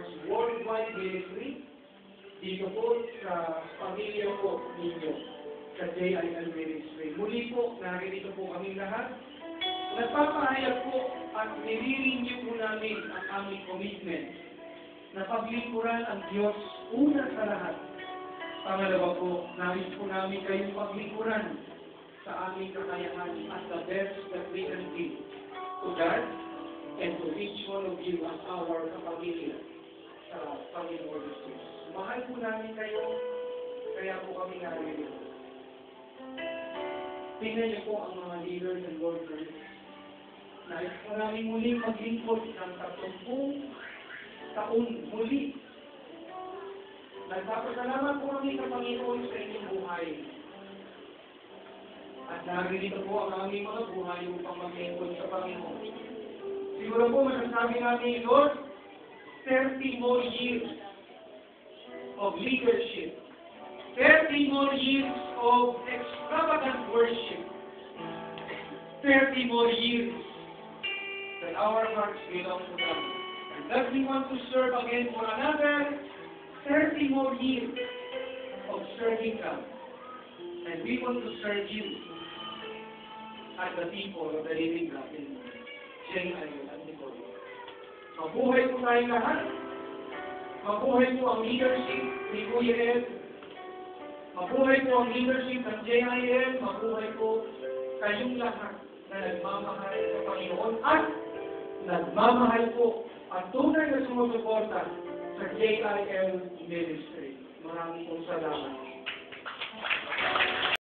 Hearts Worldwide Ministry, dito po sa pamilya po ninyo, sa JIL Ministry. Muli po, narito po kami lahat. Nagpapahayag po at nilirenew po namin ang aming commitment na paglingkuran ang Diyos una sa lahat. Pangalawa po, nais po namin kayong paglingkuran sa aming kakayahan at the best that we can give to God and to each one of you as our kapamilya sa Panginoon Jesus. Mahal po namin kayo, kaya po kami narito. Tingnan niyo po ang mga leaders and workers. Nais po namin muling maglingkod ng 30 taon muli. Nagpapasalamat po kami sa Panginoon sa inyong buhay. At narito po ang aming mga buhay upang maglingkod sa Panginoon. Siguro po masasabi namin, Lord, 30 more years of leadership, 30 more years of extravagant worship, 30 more years that our hearts belong to God. And that we want to serve again for another 30 more years of serving God. And we want to serve you as the people of the living God in JIL at Nicole. Mabuhay po tayong lahat. Mabuhay po ang leadership ni Kuya Ed. Mabuhay po ang leadership ng JIL. Mabuhay po kayong lahat na nagmamahal sa Panginoon at nagmamahal po at tunay na sumusuporta sa JIL Ministry. Maraming salamat.